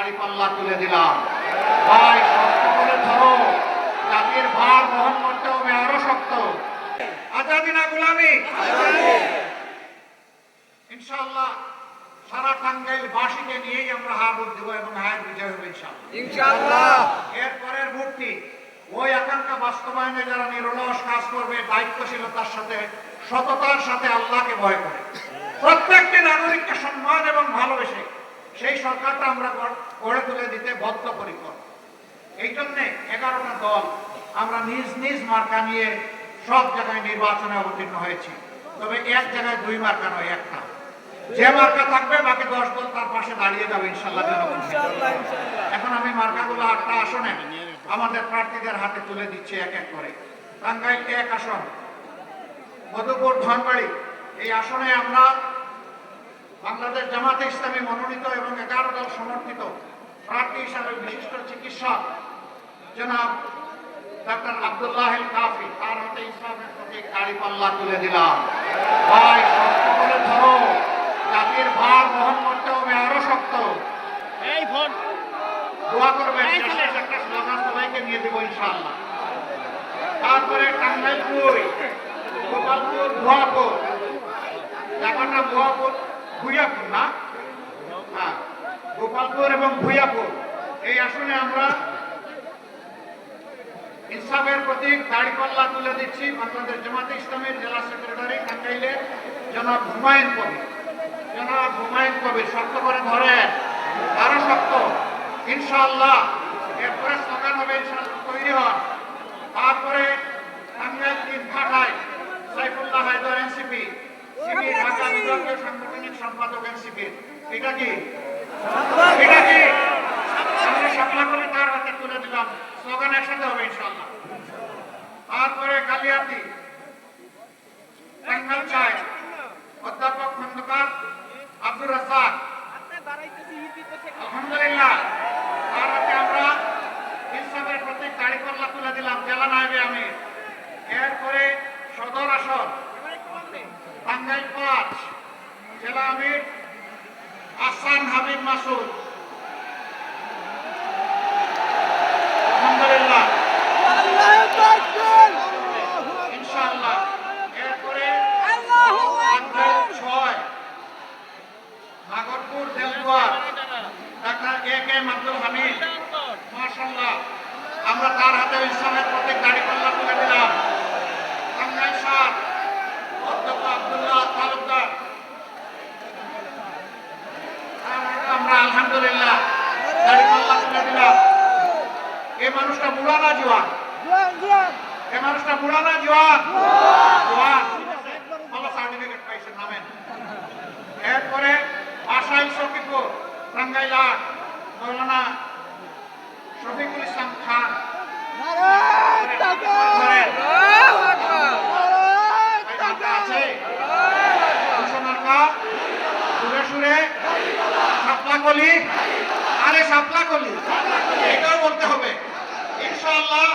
দাড়িপাল্লা তুলে দিলাম। ভাই শক্ত করে ধরো, জাতির ভার বহন করতে হবে আরো শক্ত। আজাদি না গোলামি। ইনশাআল্লাহ সারা টাঙ্গাইল বাসীকে নিয়েই আমরা হার ভোট দেবো এবং হায়ের বিজয় হবে ইনশাআল্লাহ। এরপরের ভোটটি ওই আকাঙ্ক্ষা বাস্তবায়নে যারা নিরলস কাজ করবে, দায়িত্বশীলতার সাথে, সততার সাথে, আল্লাহকে ভয় করে, প্রত্যেকটি নাগরিককে সম্মান এবং ভালোবেসে সেই সরকারটা আমরা গড়ে তুলে দিতে বদ্ধপরিকর। এই জন্যে 11টা দল আমরা নিজ নিজ মার্কা নিয়ে সব জায়গায় নির্বাচনে অবতীর্ণ হয়েছি। তবে এক জায়গায় 2 মার্কা নয়, একটা। যে মার্কা থাকবে বাকি 10 দল তার পাশে দাঁড়িয়ে যাবে ইনশাআল্লাহ। এখন আমি মার্কাগুলো 8টা আসনে আমাদের প্রার্থীদের হাতে তুলে দিচ্ছি এক এক করে। টাঙ্গাইল 1 আসন, মধুপুর ধনবাড়ি, এই আসনে আমরা বাংলাদেশ জামাতে ইসলামী মনোনীত এবং 11 দল সমর্থিত প্রার্থী হিসাবে বিশিষ্ট চিকিৎসক জনাব ডক্টর আব্দুল্লাহ আল কাফি, তার হাতে ইসলামের প্রতীক দাড়িপাল্লা তুলে দিলাম। ভাই শক্ত করে ধরো, জাতির ভার বহন করতে হবে আরো শক্ত। এই ফোন দোয়া করবেন, একটা স্লোগান সবাইকে নিয়ে দেবো ইনশাআল্লাহ। তারপরে টাঙ্গাইল 2, গোপালপুর, ভুয়াপুর, জায়গাটা ভুইয়াপুর না, হ্যাঁ, গোপালপুর এবং ভুইয়াপুর, এই আসনে আমরা ইনসাফের প্রতীক দাড়িপাল্লা তুলে দিচ্ছি বাংলাদেশ জামাতে ইসলামের জেলা সেক্রেটারি টাঙ্গাইলের জনাব হুমায়ুন কবির। জনাব হুমায়ুন কবির শক্ত করে ধরেন, আরো শক্ত ইনশাআল্লাহ। এরপরে স্লোগান হবে ইনশাআল্লাহ, তৈরি হন। তারপরে টাঙ্গাইল 3 ঘাটায় সাইফুল্লাহ হায়দার এনসিপি, সিপি ঢাকা বিভাগীয় সাংগঠনিক সম্পাদক এনসিপি। এটা কি আমরা সাপলা করে তার হাতে তুলে দিলাম, স্লোগান একসাথে হবে ইনশাআল্লাহ। তারপরে কালিয়াতি টাঙ্গাইল 4 অধ্যাপক খন্দকার আব্দুর রাজ্জাক, আলহামদুলিল্লাহ, তার হাতে আমরা ইনসাফের প্রতীক দাড়িপাল্লা তুলে দিলাম, জেলা নায়েবে আমির। এরপরে সদর আসন টাঙ্গাইল 5 জেলা আমির আহসান হাবিব মাসুদ, আলহামদুলিল্লাহ, ইনশাআল্লাহ। এরপরে টাঙ্গাইল 6 নাগরপুর দেলদুয়ার ডাক্তার AK আব্দুল হামিদ, মাশাআল্লাহ, আমরা তার হাতে ইসলামের প্রতীক দাড়িপাল্লা তুলে দিলাম। টাঙ্গাইল 7 অধ্যক্ষ আব্দুল্লাহ তালুকদার, আমরা আলহামদুলিল্লাহ দাড়িপাল্লা তুলে দিলাম। এই মানুষটা বুড়া না জোয়ান? এই মানুষটা বুড়া না জোয়ান? জোয়ান, ভালো সার্টিফিকেট পাইছেন, নামেন। এরপরে আশাই সফিপুর টাঙ্গাইল 8 মৌলানা শফিকুল ইসলাম খান, সাপলাকলি, আরে সাপলাকলি এটাও বলতে হবে ইনশাআল্লাহ।